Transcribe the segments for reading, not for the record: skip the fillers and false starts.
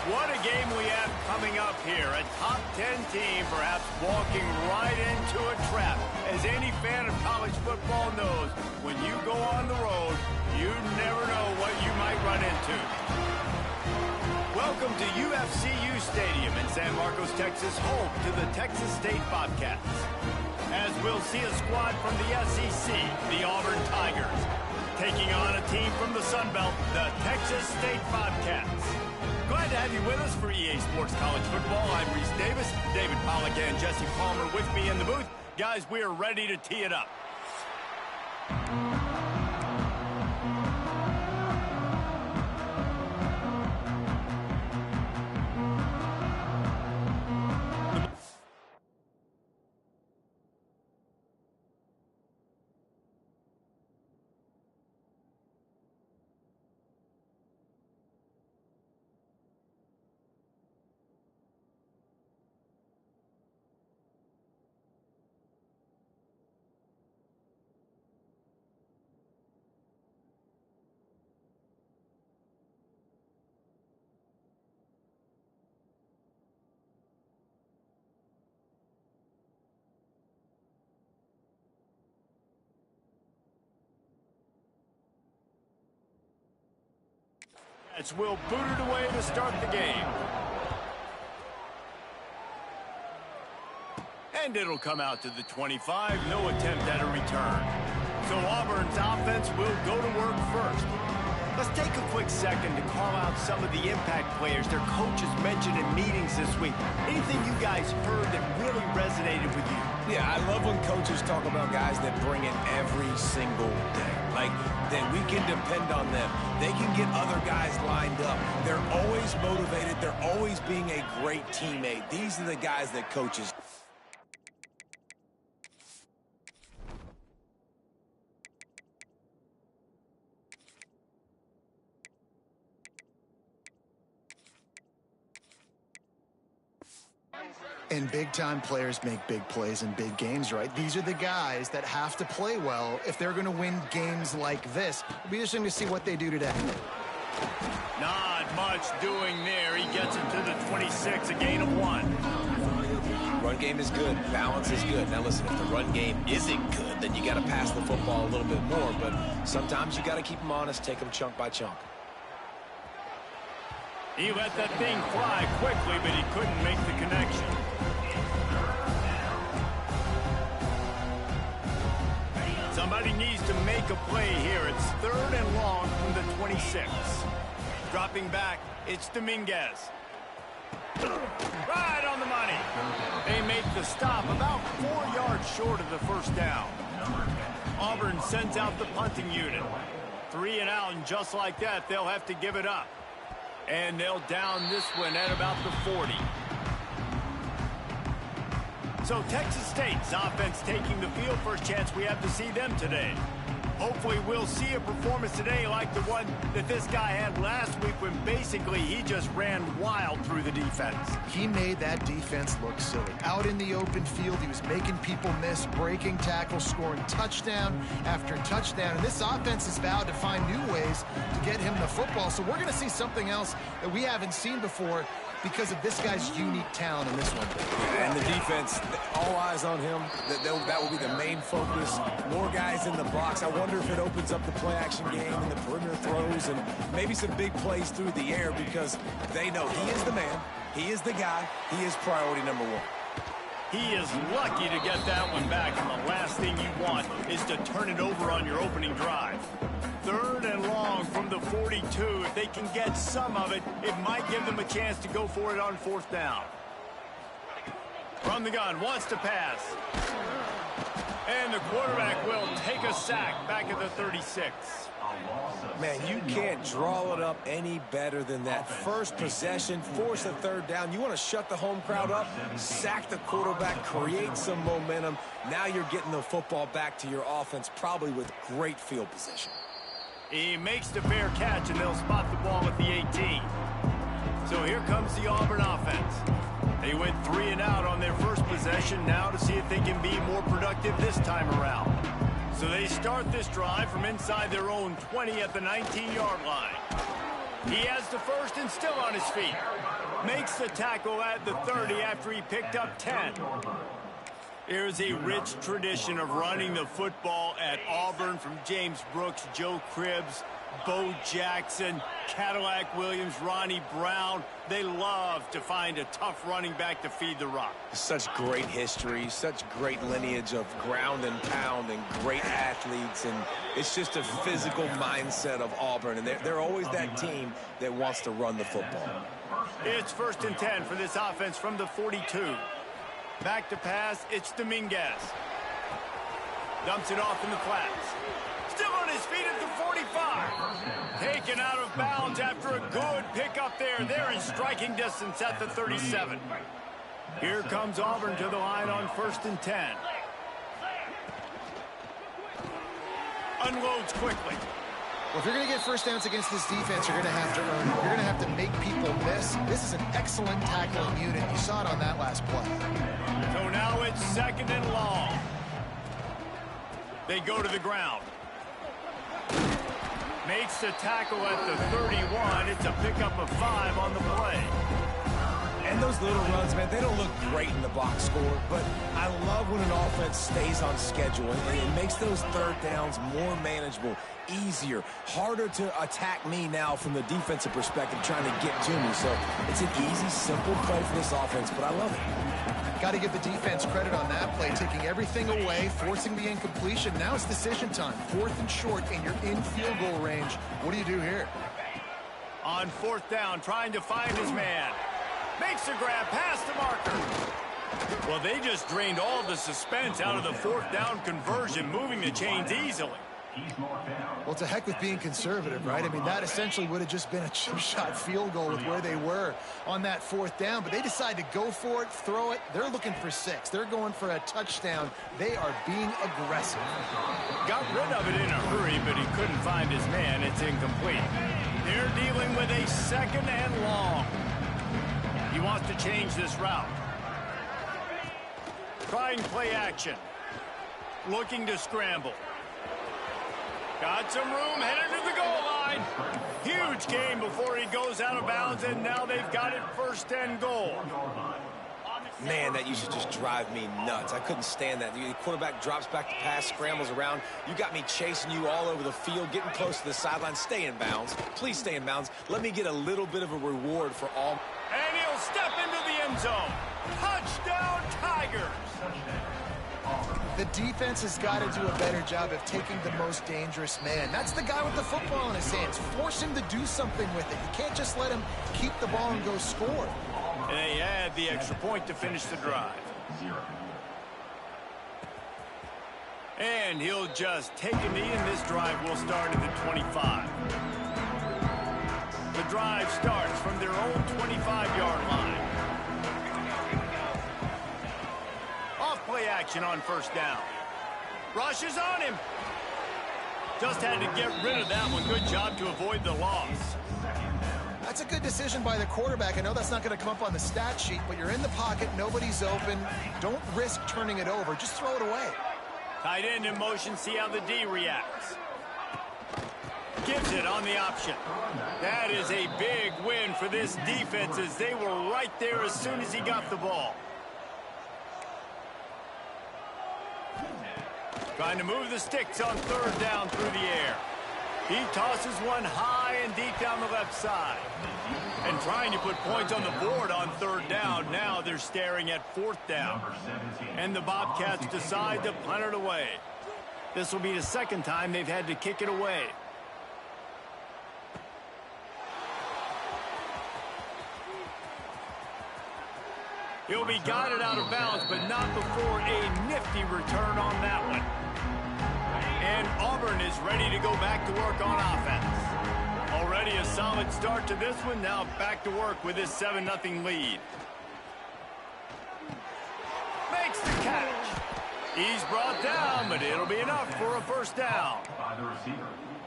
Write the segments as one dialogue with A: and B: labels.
A: What a game we have coming up here. A top 10 team perhaps walking right into a trap. As any fan of college football knows, when you go on the road, you never know what you might run into. Welcome to UFCU Stadium in San Marcos, Texas, home to the Texas State Bobcats. As we'll see a squad from the SEC, the Auburn Tigers, taking on a team from the Sun Belt, the Texas State Bobcats. Glad to have you with us for EA Sports College Football. I'm Reese Davis, David Pollack and Jesse Palmer with me in the booth. Guys, we are ready to tee it up. Will boot it away to start the game. And it'll come out to the 25. No attempt at a return. So Auburn's offense will go to work first. Let's take a quick second to call out some of the impact players their coaches mentioned in meetings this week. Anything you guys heard that really resonated with you?
B: Yeah, I love when coaches talk about guys that bring it every single day. Like, that we can depend on them. They can get other guys lined up. They're always motivated. They're always being a great teammate. These are the guys that coaches...
C: And big-time players make big plays in big games, right? These are the guys that have to play well if they're going to win games like this. It'll be interesting to see what they do today.
A: Not much doing there. He gets it to the 26, a gain of 1.
B: Run game is good. Balance is good. Now, listen, if the run game isn't good, then you got to pass the football a little bit more. But sometimes you got to keep them honest, take them chunk by chunk.
A: He let that thing fly quickly, but he couldn't make the connection. Somebody needs to make a play here. It's 3rd and long from the 26. Dropping back, it's Dominguez. Right on the money. They make the stop about 4 yards short of the first down. Auburn sends out the punting unit. 3 and out, and just like that, they'll have to give it up. And they'll down this one at about the 40. So Texas State's offense taking the field. First chance we have to see them today. Hopefully we'll see a performance today like the one that this guy had last week when basically he just ran wild through the defense.
C: He made that defense look silly. Out in the open field, he was making people miss, breaking tackles, scoring touchdown after touchdown. And this offense has vowed to find new ways to get him the football. So we're going to see something else that we haven't seen before because of this guy's unique talent in this one.
B: And the defense, all eyes on him. That will be the main focus. More guys in the box. I wonder if it opens up the play-action game and the perimeter throws and maybe some big plays through the air because they know he is the man, he is the guy, he is priority number 1.
A: He is lucky to get that one back, and the last thing you want is to turn it over on your opening drive. 3rd and long from the 42. If they can get some of it, it might give them a chance to go for it on 4th down. From the gun, wants to pass. And the quarterback will take a sack back at the 36.
B: Man, you can't draw it up any better than that. First possession, force a 3rd down. You want to shut the home crowd up, sack the quarterback, create some momentum. Now you're getting the football back to your offense, probably with great field position.
A: He makes the fair catch, and they'll spot the ball at the 18. So here comes the Auburn offense. They went 3 and out on their first possession, now to see if they can be more productive this time around. So they start this drive from inside their own 20 at the 19-yard line. He has the first and still on his feet. Makes the tackle at the 30 after he picked up 10. There's a rich tradition of running the football at Auburn from James Brooks, Joe Cribbs, Bo Jackson, Cadillac Williams, Ronnie Brown. They love to find a tough running back to feed the rock.
B: Such great history, such great lineage of ground and pound and great athletes. And it's just a physical mindset of Auburn. And they're always that team that wants to run the football.
A: It's 1st and 10 for this offense from the 42. Back to pass, it's Dominguez. Dumps it off in the flats. Still on his feet at the 45. Taken out of bounds after a good pickup there. They're in striking distance at the 37. Here comes Auburn to the line on 1st and 10. Unloads quickly.
C: Well, if you're going to get first downs against this defense, you're going to have to earn it. You're going to have to make people miss. This is an excellent tackling unit. You saw it on that last play.
A: So now it's 2nd and long. They go to the ground. Makes the tackle at the 31. It's a pickup of 5 on the play.
B: And those little runs, man, they don't look great in the box score, but I love when an offense stays on schedule, and it makes those third downs more manageable, easier, harder to attack me now from the defensive perspective trying to get to me. So it's an easy, simple play for this offense, but I love it.
C: Got to give the defense credit on that play, taking everything away, forcing the incompletion. Now it's decision time. 4th and short, and you're in field goal range. What do you do here?
A: On 4th down, trying to find his man. Makes a grab past the marker. Well, they just drained all the suspense out of the 4th down conversion, moving the chains easily.
C: Well, to heck with being conservative, right? I mean, that essentially would have just been a chip shot field goal with where they were on that 4th down. But they decided to go for it, throw it. They're looking for 6. They're going for a touchdown. They are being aggressive.
A: Got rid of it in a hurry, but he couldn't find his man. It's incomplete. They're dealing with a 2nd and long. He wants to change this route. Trying play action. Looking to scramble. Got some room, headed to the goal line. Huge gain before he goes out of bounds, and now they've got it 1st and goal.
B: Man, that used to just drive me nuts. I couldn't stand that. The quarterback drops back to pass, scrambles around. You got me chasing you all over the field, getting close to the sideline. Stay in bounds. Please stay in bounds. Let me get a little bit of a reward for all.
A: And he'll step into the end zone. Touchdown, Tigers.
C: The defense has got to do a better job of taking the most dangerous man. That's the guy with the football in his hands. Force him to do something with it. You can't just let him keep the ball and go score.
A: And they add the extra point to finish the drive. And he'll just take a knee, and this drive will start at the 25. The drive starts from their own 25-yard line. Off play action on 1st down. Rushes on him. Just had to get rid of that one. Good job to avoid the loss.
C: That's a good decision by the quarterback. I know that's not going to come up on the stat sheet, but you're in the pocket, nobody's open. Don't risk turning it over. Just throw it away.
A: Tight end in motion, see how the D reacts. Gives it on the option. That is a big win for this defense, as they were right there as soon as he got the ball. Trying to move the sticks on 3rd down through the air. He tosses one high and deep down the left side. And trying to put points on the board on 3rd down. Now they're staring at 4th down. And the Bobcats decide to punt it away. This will be the 2nd time they've had to kick it away. He'll be guided out of bounds, but not before a nifty return on that one. And Auburn is ready to go back to work on offense. Already a solid start to this one. Now back to work with this 7-0 lead. Makes the catch. He's brought down, but it'll be enough for a 1st down.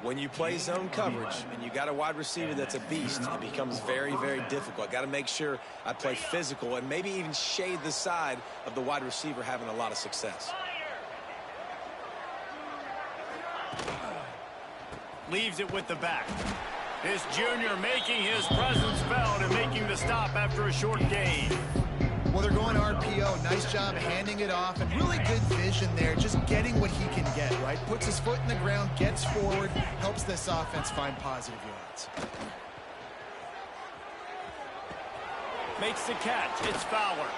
B: When you play zone coverage and you got a wide receiver that's a beast, it becomes very, very difficult. Got to make sure I play physical and maybe even shade the side of the wide receiver having a lot of success.
A: Leaves it with the back. This junior making his presence felt and making the stop after a short gain.
C: Well, they're going RPO. Nice job handing it off, and really good vision there, just getting what he can get, right? Puts his foot in the ground, gets forward, helps this offense find positive yards.
A: Makes the catch. It's Fowler.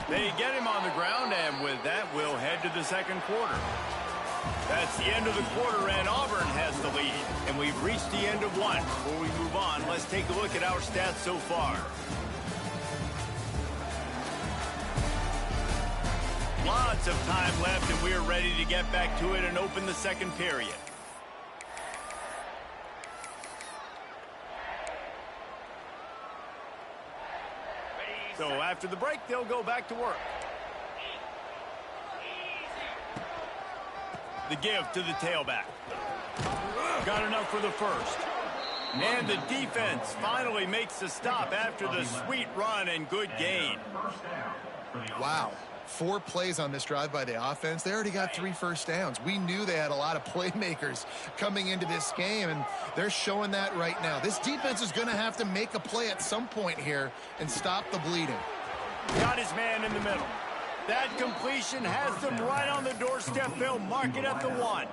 A: They get him on the ground, and with that, we'll head to the second quarter. That's the end of the quarter, and Auburn has the lead. And we've reached the end of one. Before we move on, let's take a look at our stats so far. Lots of time left, and we're ready to get back to it and open the second period. So after the break, they'll go back to work. The give to the tailback. Got enough for the first. And the defense finally makes the stop after the sweet run and good gain.
C: Wow. 4 plays on this drive by the offense. They already got 3 first downs. We knew they had a lot of playmakers coming into this game, and they're showing that right now. This defense is going to have to make a play at some point here and stop the bleeding.
A: Got his man in the middle. That completion has them right on the doorstep. They'll mark it at the 1.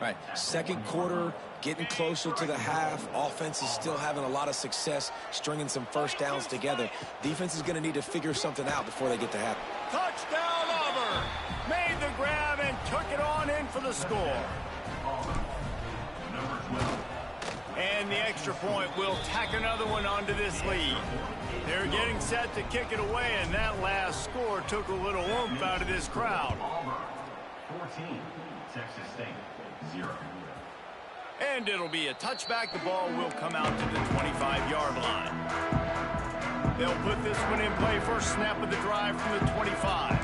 B: Right, second quarter, getting closer to the half. Offense is still having a lot of success stringing some first downs together. Defense is going to need to figure something out before they get to half.
A: Touchdown, Auburn! Made the grab and took it on in for the score. And the extra point will tack another one onto this lead. They're getting set to kick it away, and that last score took a little oomph out of this crowd.
D: 14, Texas State, 0.
A: And it'll be a touchback. The ball will come out to the 25-yard line. They'll put this one in play. First snap of the drive from the 25.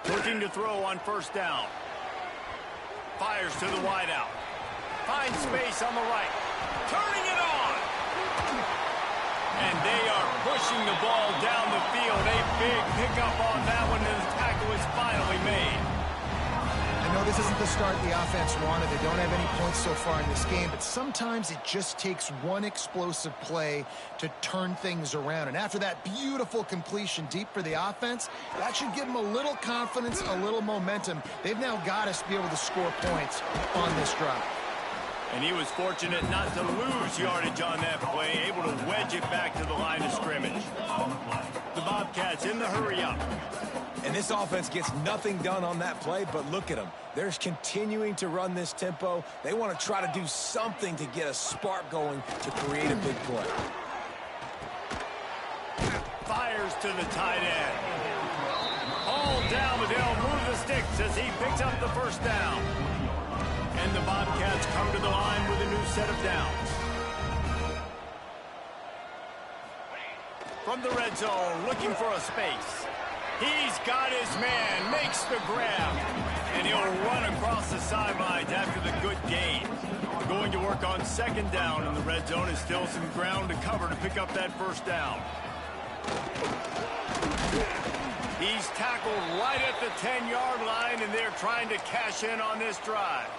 A: Looking to throw on first down. Fires to the wideout. Finds space on the right. Turning it on. And they are pushing the ball down the field. A big pickup on that one, and the tackle is finally made.
C: I know this isn't the start the offense wanted. They don't have any points so far in this game, but sometimes it just takes one explosive play to turn things around. And after that beautiful completion deep for the offense, that should give them a little confidence, a little momentum. They've now got us to be able to score points on this drive.
A: And he was fortunate not to lose yardage on that play, able to wedge it back to the line of scrimmage. The Bobcats in the hurry-up.
B: And this offense gets nothing done on that play, but look at them. They're continuing to run this tempo. They want to try to do something to get a spark going to create a big play.
A: Fires to the tight end. All down, but they'll move the sticks as he picks up the first down. And the Bobcats come to the line with a new set of downs. From the red zone, looking for a space. He's got his man, makes the grab, and he'll run across the sidelines after the good gain. Going to work on second down in the red zone. Is still some ground to cover to pick up that first down. He's tackled right at the 10-yard line, and they're trying to cash in on this drive.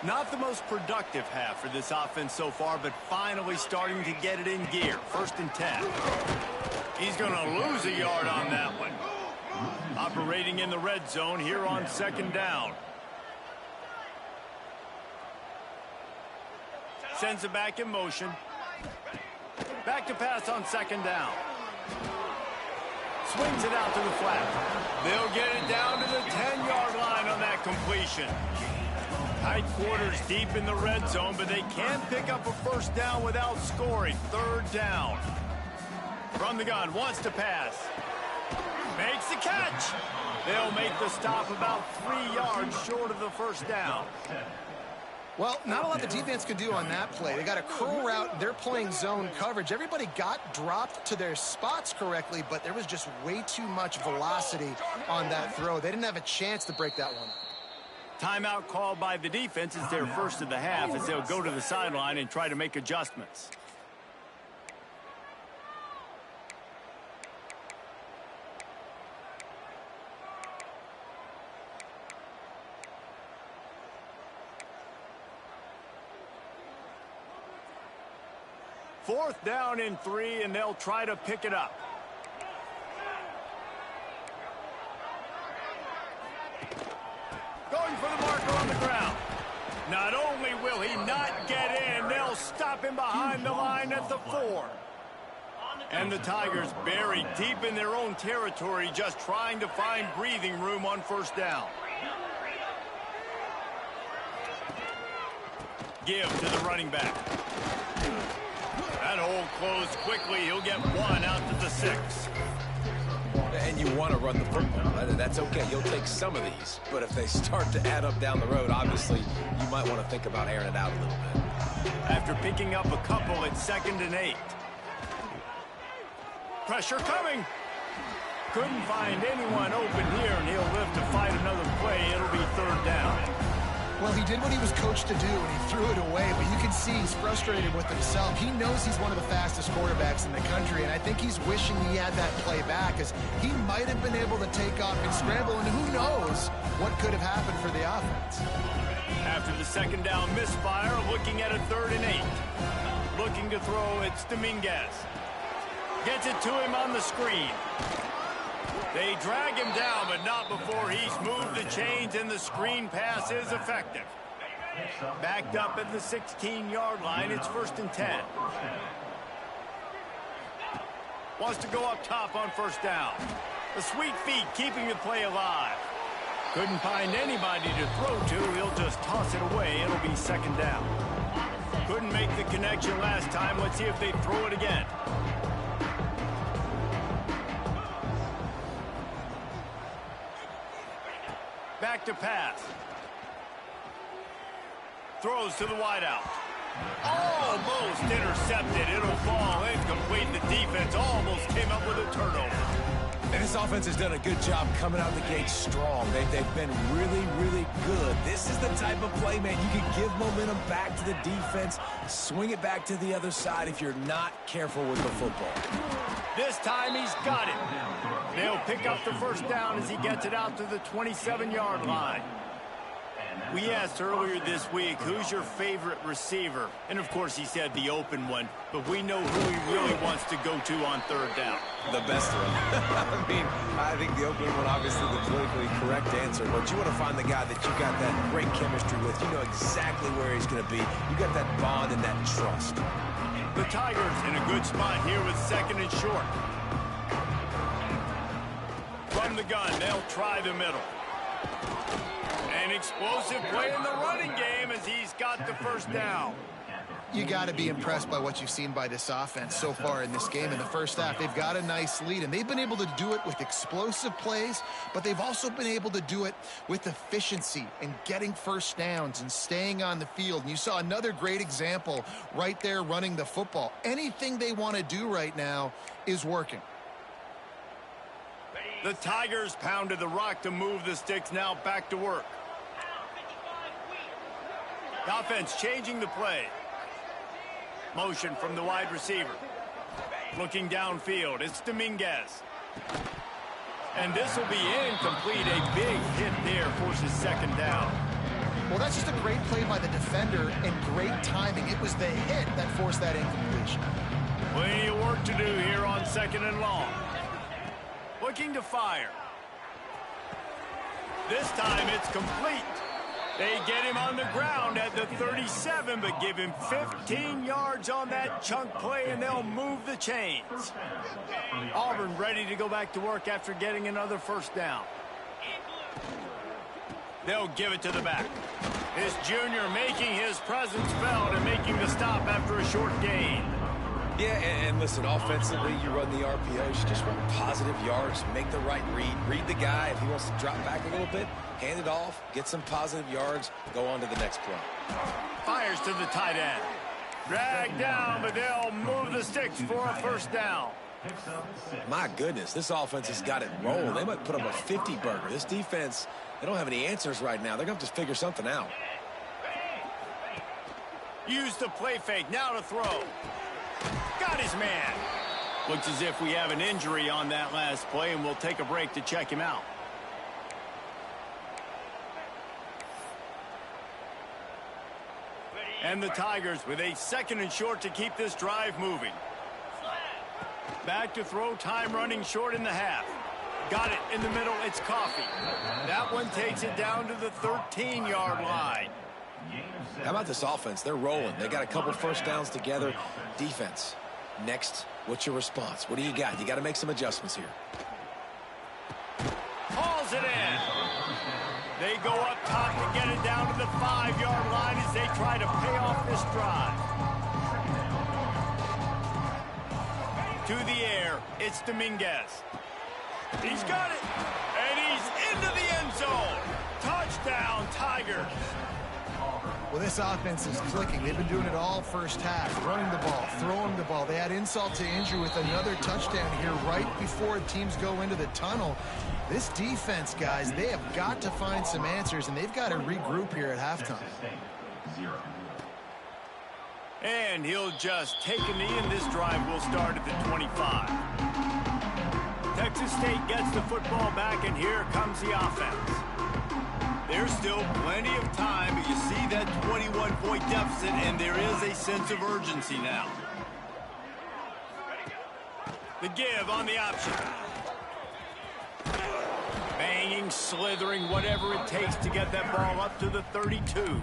A: Not the most productive half for this offense so far, but finally starting to get it in gear. 1st and 10. He's going to lose a yard on that one. Operating in the red zone here on second down. Sends it back in motion. Back to pass on second down. Swings it out to the flat. They'll get it down to the 10-yard line on that completion. Tight quarters deep in the red zone, but they can't pick up a first down without scoring. 3rd down. From the gun, wants to pass. Makes the catch. They'll make the stop about 3 yards short of the first down.
C: Well, not a lot the defense could do on that play. They got a curl route. They're playing zone coverage. Everybody got dropped to their spots correctly, but there was just way too much velocity on that throw. They didn't have a chance to break that one.
A: Timeout called by the defense. It's their first of the half as they'll go to the sideline and try to make adjustments. 4th down and 3, and they'll try to pick it up. Going for the marker on the ground. Not only will he not get in, they'll stop him behind the line at the 4. And the Tigers buried deep in their own territory, just trying to find breathing room on 1st down. Give to the running back. That hole closed quickly. He'll get 1 out to the 6.
B: And you want to run the football. That's okay. You'll take some of these. But if they start to add up down the road, obviously, you might want to think about airing it out a little bit.
A: After picking up a couple, it's 2nd and 8. Pressure coming. Couldn't find anyone open here, and he'll live to fight another play. It'll be 3rd down.
C: Well, he did what he was coached to do, and he threw it away, but you can see he's frustrated with himself. He knows he's one of the fastest quarterbacks in the country, and I think he's wishing he had that play back, as he might have been able to take off and scramble, and who knows what could have happened for the offense.
A: After the 2nd down misfire, looking at a 3rd and 8. Looking to throw, it's Dominguez. Gets it to him on the screen. They drag him down, but not before he's moved the chains, and the screen pass is effective. Backed up at the 16-yard line, it's 1st and 10. Wants to go up top on 1st down. The sweet feet keeping the play alive. Couldn't find anybody to throw to. He'll just toss it away. It'll be 2nd down. Couldn't make the connection last time. Let's see if they throw it again. Back to pass. Throws to the wideout. Almost intercepted. It'll fall incomplete. The defense almost came up with a turnover.
B: And this offense has done a good job coming out the gate strong. They've been really, really good. This is the type of play, man, you can give momentum back to the defense, swing it back to the other side if you're not careful with the football.
A: This time he's got it. They'll pick up the 1st down as he gets it out to the 27-yard line. We asked earlier this week, who's your favorite receiver? And, of course, he said the open one. But we know who he really wants to go to on 3rd down.
B: The best one. I think the open one, obviously, the politically correct answer. But you want to find the guy that you got that great chemistry with. You know exactly where he's going to be. You got that bond and that trust.
A: The Tigers in a good spot here with 2nd and short. From the gun, they'll try the middle. An explosive play in the running game as he's got the 1st down.
C: You got to be impressed by what you've seen by this offense so far in this game. In the 1st half, they've got a nice lead, and they've been able to do it with explosive plays, but they've also been able to do it with efficiency and getting 1st downs and staying on the field. And you saw another great example right there running the football. Anything they want to do right now is working.
A: The Tigers pounded the rock to move the sticks, now back to work. The offense changing the play. Motion from the wide receiver. Looking downfield, it's Dominguez. And this will be incomplete. A big hit there forces 2nd down.
C: Well, that's just a great play by the defender and great timing. It was the hit that forced that incompletion.
A: Plenty of work to do here on 2nd and long. Looking to fire. This time it's complete. They get him on the ground at the 37, but give him 15 yards on that chunk play, and they'll move the chains. Auburn ready to go back to work after getting another 1st down. They'll give it to the back. This junior making his presence felt and making the stop after a short gain.
B: Yeah, and listen, offensively, you run the RPOs, you just run positive yards, make the right read the guy. If he wants to drop back a little bit, hand it off, get some positive yards, go on to the next play.
A: Fires to the tight end. Dragged down, but they'll move the sticks for a 1st down.
B: My goodness, this offense has got it rolling. They might put up a 50-burger. This defense, they don't have any answers right now. They're going to have to figure something out.
A: Use the play fake, now to throw. Got his man. Looks as if we have an injury on that last play, and we'll take a break to check him out. And the Tigers with a 2nd and short to keep this drive moving. Back to throw, time running short in the half. Got it in the middle, it's Coffee. That one takes it down to the 13-yard line.
B: How about this offense? They're rolling. They got a couple first downs together. Defense, next, what's your response? What do you got? You got to make some adjustments here.
A: Hauls it in. They go up top to get it down to the 5-yard line as they try to pay off this drive. To the air, it's Dominguez. He's got it, and he's into the end zone. Touchdown, Tigers.
C: Well, this offense is clicking. They've been doing it all first half, running the ball, throwing the ball. They had insult to injury with another touchdown here right before teams go into the tunnel. This defense, guys, they have got to find some answers, and they've got to regroup here at halftime.
A: And he'll just take a knee, and this drive will start at the 25. Texas State gets the football back, and here comes the offense. There's still plenty of time, but you see that 21-point deficit, and there is a sense of urgency now. The give on the option. Banging, slithering, whatever it takes to get that ball up to the 32.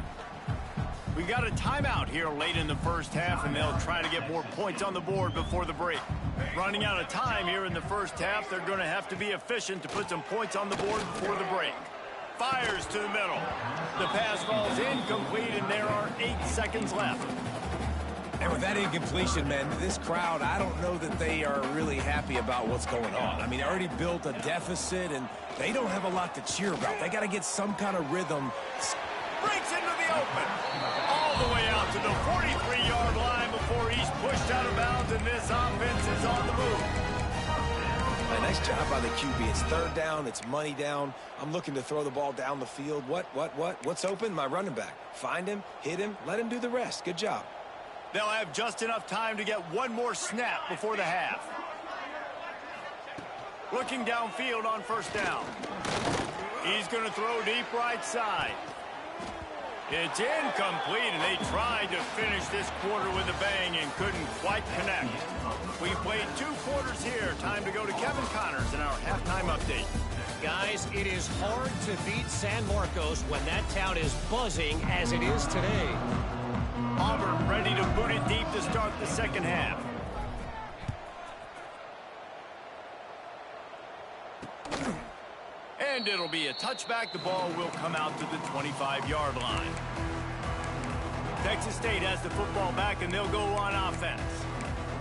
A: We got a timeout here late in the first half, and they'll try to get more points on the board before the break. Running out of time here in the first half, they're going to have to be efficient to put some points on the board before the break. Fires to the middle. The pass falls incomplete, and there are 8 seconds left.
B: And with that incompletion, man, this crowd, I don't know that they are really happy about what's going on. I mean, they already built a deficit, and they don't have a lot to cheer about. They got to get some kind of rhythm.
A: Breaks into the open. All the way out to the 43-yard line before he's pushed out of bounds, and this offense is on the move.
B: A nice job by the QB. It's 3rd down. It's money down. I'm looking to throw the ball down the field. What's open? My running back. Find him, hit him, let him do the rest. Good job.
A: They'll have just enough time to get one more snap before the half. Looking downfield on 1st down. He's going to throw deep right side. It's incomplete, and they tried to finish this quarter with a bang and couldn't quite connect. We played 2 quarters here. Time to go to Kevin Connors in our halftime update.
E: Guys, it is hard to beat San Marcos when that town is buzzing as it is today.
A: Auburn ready to boot it deep to start the second half. And it'll be a touchback. The ball will come out to the 25-yard line. Texas State has the football back, and they'll go on offense.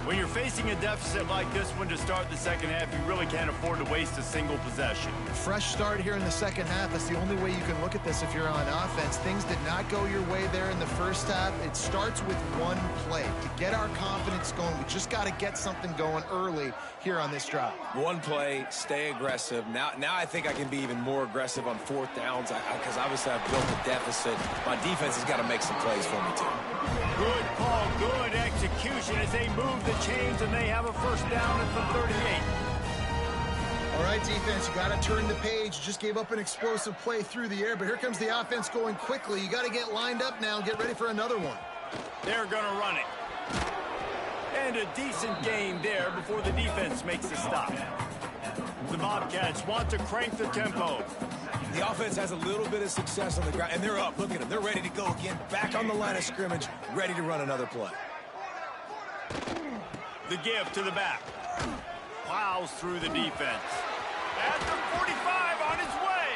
A: When you're facing a deficit like this one to start the second half, you really can't afford to waste a single possession.
C: Fresh start here in the second half. That's the only way you can look at this if you're on offense. Things did not go your way there in the first half. It starts with one play. To get our confidence going, we just got to get something going early here on this drive.
B: One play, stay aggressive. Now I think I can be even more aggressive on 4th downs because obviously I've built a deficit. My defense has got to make some plays for me too.
A: Good call, good execution as they move the chains, and they have a 1st down at the 38.
C: All right, defense, you got to turn the page. Just gave up an explosive play through the air, but here comes the offense going quickly. You got to get lined up now and get ready for another one.
A: They're going to run it. And a decent gain there before the defense makes a stop. The Bobcats want to crank the tempo.
B: The offense has a little bit of success on the ground, and they're up. Look at them. They're ready to go again. Back on the line of scrimmage, ready to run another play.
A: The give to the back. Plows through the defense. At the 45 on his way.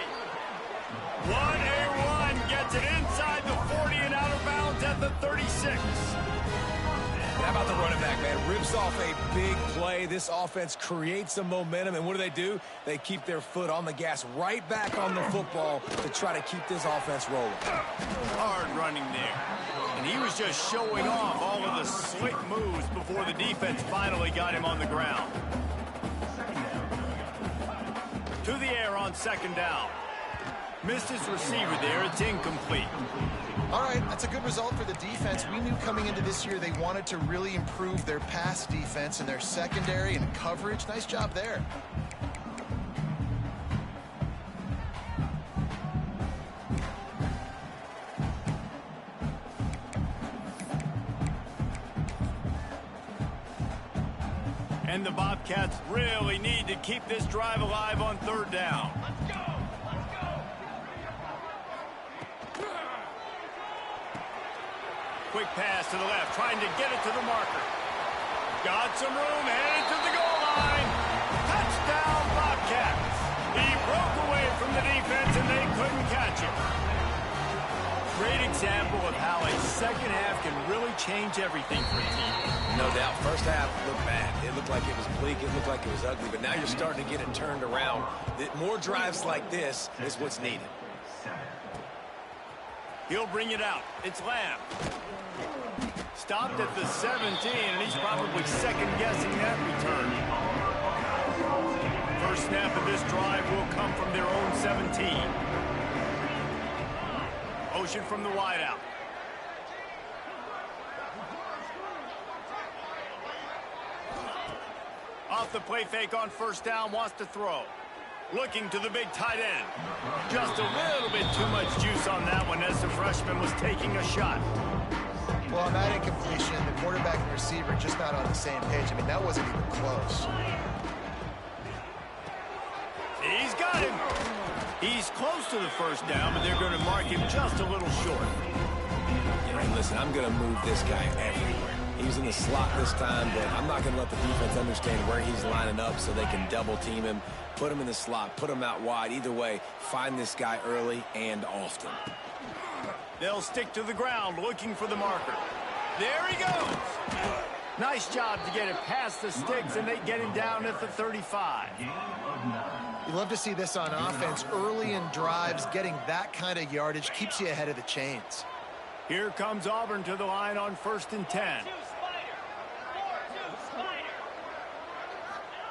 A: 1-A-1 gets it inside the 40 and out of bounds at the 36.
B: How about the running back, man? Rips off a big play. This offense creates some momentum, and what do? They keep their foot on the gas right back on the football to try to keep this offense rolling.
A: Hard running there. And he was just showing off all of the slick moves before the defense finally got him on the ground. To the air on 2nd down. Missed his receiver there. It's incomplete.
C: All right, that's a good result for the defense. We knew coming into this year they wanted to really improve their pass defense and their secondary and coverage. Nice job there.
A: And the Bobcats really need to keep this drive alive on third down.
D: Let's go! Let's go!
A: Quick pass to the left, trying to get it to the marker. Got some room, headed to the goal line. Touchdown, Bobcats. He broke away from the defense, and they couldn't catch him. Great example of how a second half can really change everything for a team.
B: No doubt. First half looked bad. It looked like it was bleak. It looked like it was ugly. But now you're starting to get it turned around. More drives like this is what's needed.
A: He'll bring it out. It's Lamb. Stopped at the 17, and he's probably second-guessing that return. First snap of this drive will come from their own 17. Motion from the wideout. Off the play fake on first down, wants to throw. Looking to the big tight end. Just a little bit too much juice on that one as the freshman was taking a shot.
C: Well, on that incompletion, the quarterback and receiver just not on the same page. I mean, that wasn't even close.
A: He's got him. He's close to the first down, but they're going to mark him just a little short.
B: Hey, listen, I'm going to move this guy everywhere. He was in the slot this time, but I'm not going to let the defense understand where he's lining up so they can double-team him, put him in the slot, put him out wide. Either way, find this guy early and often.
A: They'll stick to the ground looking for the marker. There he goes. Nice job to get it past the sticks, and they get him down at the 35.
C: You love to see this on offense. Early in drives, getting that kind of yardage keeps you ahead of the chains.
A: Here comes Auburn to the line on 1st and 10.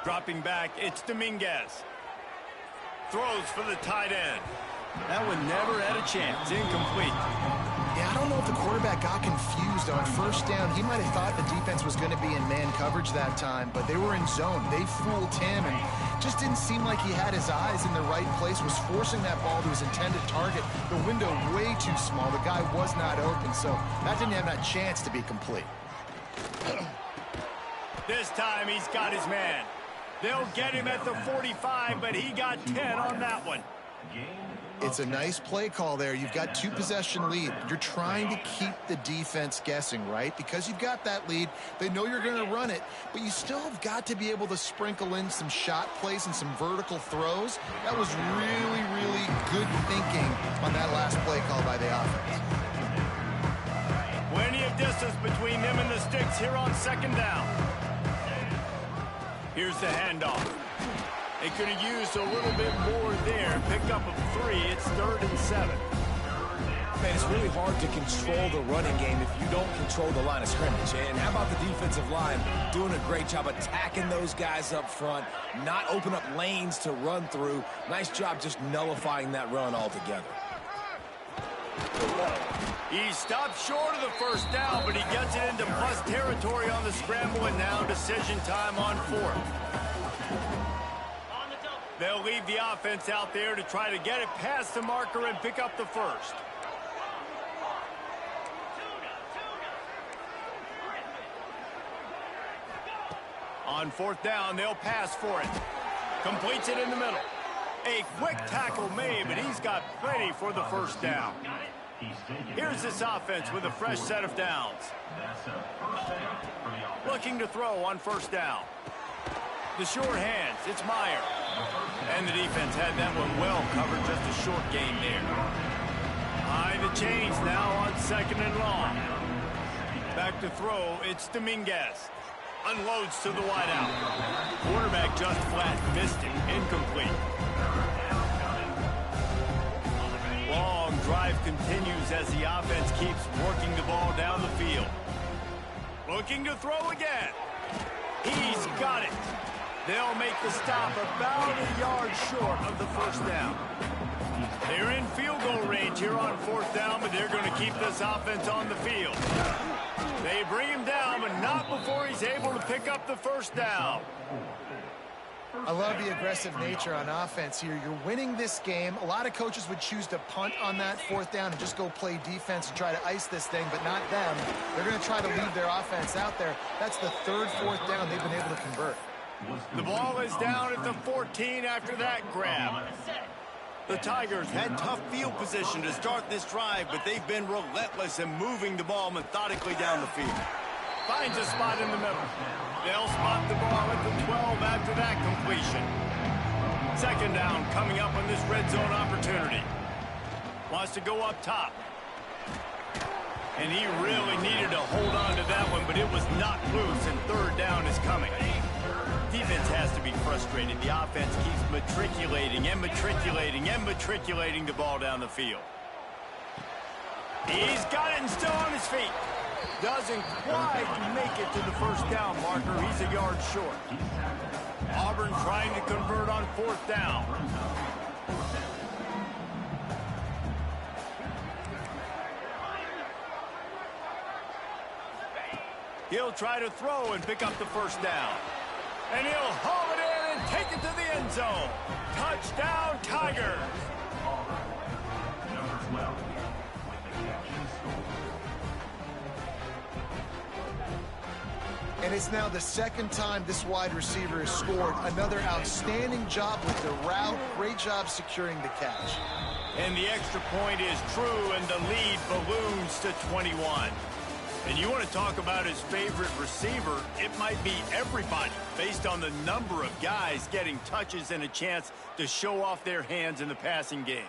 A: Dropping back, it's Dominguez. Throws for the tight end. That one never had a chance. Incomplete.
C: Yeah, I don't know if the quarterback got confused on first down. He might have thought the defense was going to be in man coverage that time, but they were in zone. They fooled him and just didn't seem like he had his eyes in the right place, was forcing that ball to his intended target. The window way too small. The guy was not open, so that didn't have that chance to be complete.
A: This time he's got his man. They'll get him at the 45, but he got 10 on that one.
C: It's a nice play call there. You've got 2-possession lead. You're trying to keep the defense guessing, right? Because you've got that lead, they know you're going to run it, but you still have got to be able to sprinkle in some shot plays and some vertical throws. That was really, really good thinking on that last play call by the offense.
A: Plenty of distance between them and the sticks here on 2nd down. Here's the handoff. They could have used a little bit more there. Pick up a 3. It's 3rd and 7.
B: Man, it's really hard to control the running game if you don't control the line of scrimmage. And how about the defensive line doing a great job attacking those guys up front, not open up lanes to run through. Nice job just nullifying that run altogether.
A: He stopped short of the first down, but he gets it into plus territory on the scramble, and now decision time on 4th. They'll leave the offense out there to try to get it past the marker and pick up the first. On 4th down, they'll pass for it. Completes it in the middle. A quick tackle made, but he's got plenty for the first down. Here's this offense with a fresh set of downs. Looking to throw on 1st down. The short hands, it's Meyer. And the defense had that one well covered, just a short gain there. Behind the chains now on 2nd and long. Back to throw, it's Dominguez. Unloads to the wideout. Quarterback just flat missed him, incomplete. Long drive continues as the offense keeps working the ball down the field. Looking to throw again. He's got it. They'll make the stop about a yard short of the first down. They're in field goal range here on 4th down, but they're going to keep this offense on the field. They bring him down, but not before he's able to pick up the first down.
C: I love the aggressive nature on offense here. You're winning this game. A lot of coaches would choose to punt on that 4th down and just go play defense and try to ice this thing, but not them. They're going to try to leave their offense out there. That's the 3rd, 4th down they've been able to convert.
A: The ball is down at the 14 after that grab. The Tigers had tough field position to start this drive, but they've been relentless in moving the ball methodically down the field. Finds a spot in the middle. They'll spot the ball at the 12 after that completion. Second down coming up on this red zone opportunity. Wants to go up top. And he really needed to hold on to that one, but it was not loose, and third down is coming. Defense has to be frustrated. The offense keeps matriculating and matriculating and matriculating the ball down the field. He's got it and still on his feet. Doesn't quite make it to the first down marker. He's a yard short. Auburn trying to convert on fourth down. He'll try to throw and pick up the first down. And he'll haul it in and take it to the end zone. Touchdown, Tigers.
D: Number 12 with the catch and score.
C: And it's now the second time this wide receiver has scored. Another outstanding job with the route. Great job securing the catch.
A: And the extra point is true, and the lead balloons to 21. And you want to talk about his favorite receiver, it might be everybody based on the number of guys getting touches and a chance to show off their hands in the passing game.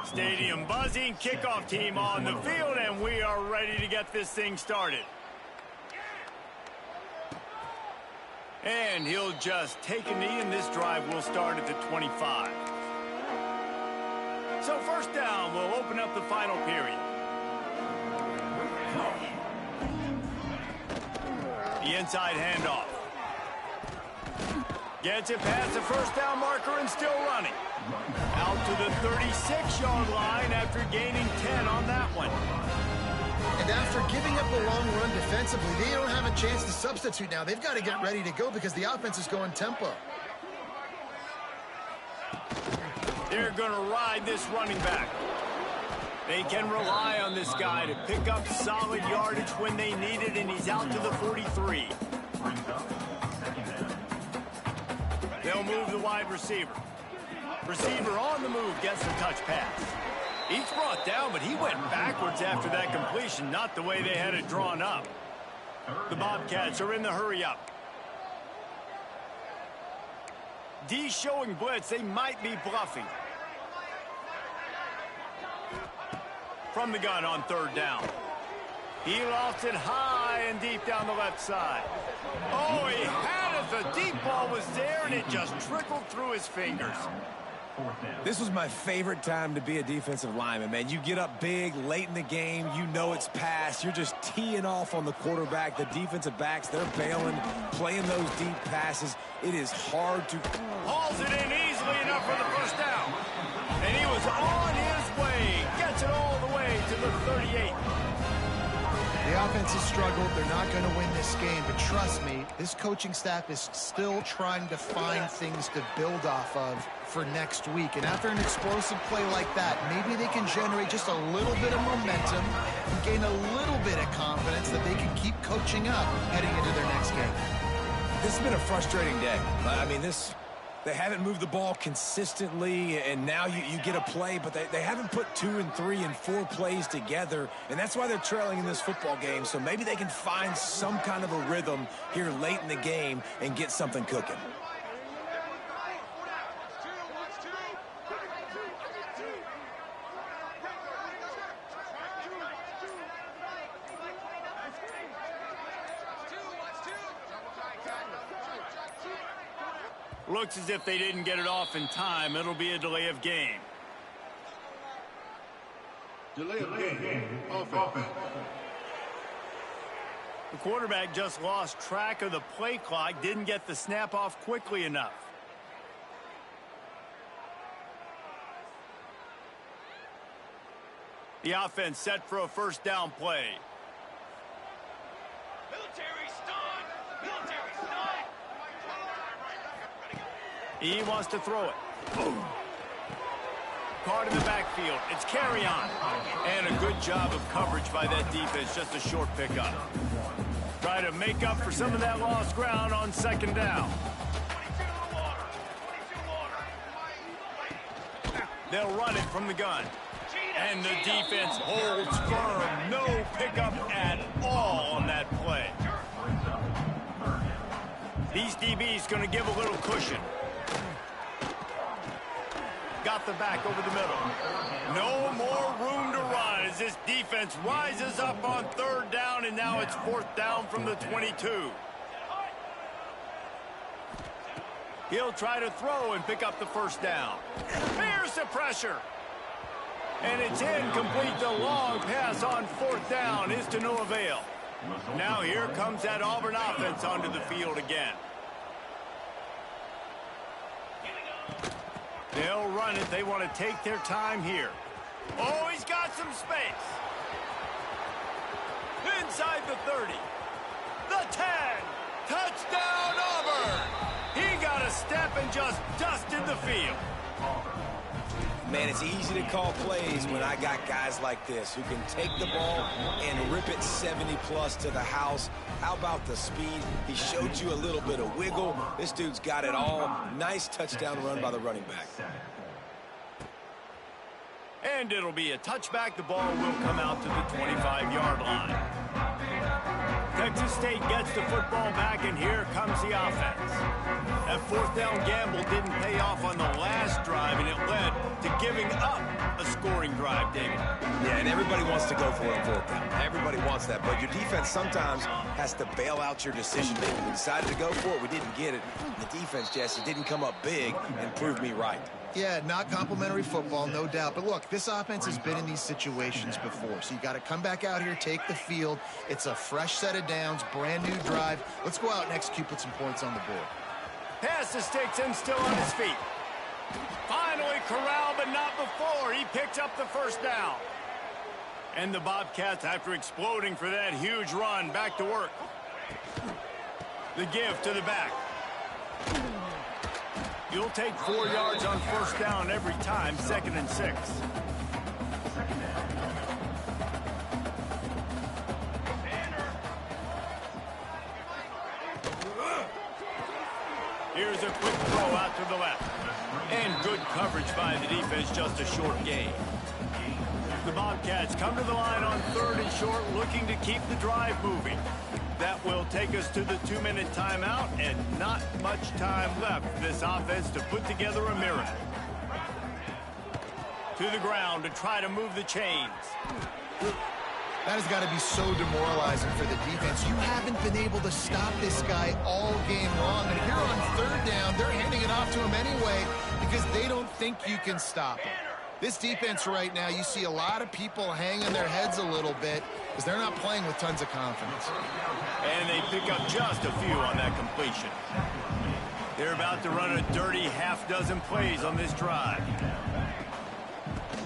A: Stadium buzzing, kickoff team on the field, and we are ready to get this thing started. And he'll just take a knee, and this drive will start at the 25. So first down, we'll open up the final period. The inside handoff. Gets it past the first down marker and still running. Out to the 36-yard line after gaining 10 on that one.
C: And after giving up a long run defensively, they don't have a chance to substitute now. They've got to get ready to go because the offense is going tempo.
A: They're going to ride this running back. They can rely on this guy to pick up solid yardage when they need it, and he's out to the 43. They'll move the wide receiver. Receiver on the move gets the touch pass. He's brought down, but he went backwards after that completion, not the way they had it drawn up. The Bobcats are in the hurry-up. D showing blitz. They might be bluffing. From the gun on third down. He lofts it high and deep down the left side. Oh, he had it. The deep ball was there, and it just trickled through his fingers.
B: This was my favorite time to be a defensive lineman, man. You get up big, late in the game, you know it's past. You're just teeing off on the quarterback. The defensive backs, they're bailing, playing those deep passes. It is hard to...
A: Hauls it in easily enough for the first down. And he was on his way. Gets it all the way to the 38.
C: The offense has struggled. They're not going to win this game. But trust me, this coaching staff is still trying to find things to build off of for next week. And after an explosive play like that, maybe they can generate just a little bit of momentum and gain a little bit of confidence that they can keep coaching up heading into their next game.
B: This has been a frustrating day. I mean, they haven't moved the ball consistently, and now you get a play, but they haven't put 2 and 3 and 4 plays together, and that's why they're trailing in this football game. So maybe they can find some kind of a rhythm here late in the game and get something cooking.
A: Looks as if they didn't get it off in time. It'll be a delay of game.
F: Delay of game. Offense.
A: The quarterback just lost track of the play clock, didn't get the snap off quickly enough. The offense set for a first down play. He wants to throw it. Boom. Caught in the backfield. It's carry on. And a good job of coverage by that defense. Just a short pickup. Try to make up for some of that lost ground on second down. They'll run it from the gun. And the defense holds firm. No pickup at all on that play. These DBs going to give a little cushion. Got the back over the middle. No more room to run as this defense rises up on 3rd down, and now it's 4th down from the 22. He'll try to throw and pick up the 1st down. Here's the pressure. And it's incomplete. The long pass on 4th down is to no avail. Now here comes that Auburn offense onto the field again. They'll run it. They want to take their time here. Oh, he's got some space. Inside the 30. The 10. Touchdown, Auburn. He got a step and just dusted the field.
B: Man, it's easy to call plays when I got guys like this who can take the ball and rip it 70-plus to the house. How about the speed? He showed you a little bit of wiggle. This dude's got it all. Nice touchdown run by the running back.
A: And it'll be a touchback. The ball will come out to the 25-yard line. Texas State gets the football back, and here comes the offense. That 4th down gamble didn't pay off on the last drive, and it led to giving up a scoring drive, David.
B: Yeah, and everybody wants to go for it on 4th down. Everybody wants that, but your defense sometimes has to bail out your decision-making. We decided to go for it. We didn't get it. The defense, Jesse, didn't come up big and prove me right.
C: Yeah, not complimentary football, no doubt. But look, this offense has been in these situations before. So you got to come back out here, take the field. It's a fresh set of downs, brand new drive. Let's go out and execute, put some points on the board.
A: Pass the sticks and still on his feet. Finally corralled, but not before. He picks up the 1st down. And the Bobcats, after exploding for that huge run, back to work. The give to the back. You'll take 4 yards on 1st down every time, 2nd and 6. Here's a quick throw out to the left. And good coverage by the defense, just a short gain. The Bobcats come to the line on 3rd and short, looking to keep the drive moving. That will take us to the 2-minute timeout, and not much time left for this offense to put together a miracle. To the ground to try to move the chains.
C: That has got to be so demoralizing for the defense. You haven't been able to stop this guy all game long. And here on 3rd down, they're handing it off to him anyway because they don't think you can stop him. This defense right now, you see a lot of people hanging their heads a little bit because they're not playing with tons of confidence.
A: And they pick up just a few on that completion. They're about to run a dirty half-dozen plays on this drive.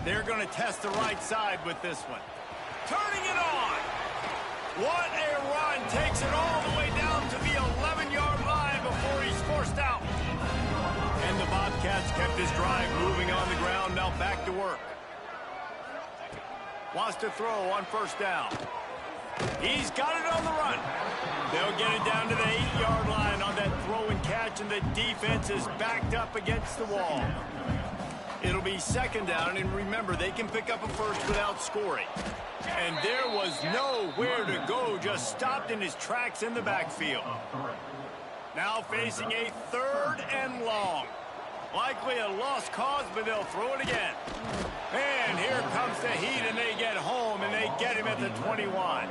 A: They're going to test the right side with this one. Turning it on. What a run. Takes it all the way down to the 11-yard line before he's forced out. And the Bobcats kept his drive moving on the ground. Now back to work. Wants to throw on 1st down. He's got it on the run. They'll get it down to the 8-yard line on that throw and catch, and the defense is backed up against the wall. It'll be 2nd down, and remember, they can pick up a 1st without scoring. And there was nowhere to go, just stopped in his tracks in the backfield. Now facing a 3rd and long. Likely a lost cause, but they'll throw it again. And here comes the heat, and they get home, and they get him at the 21.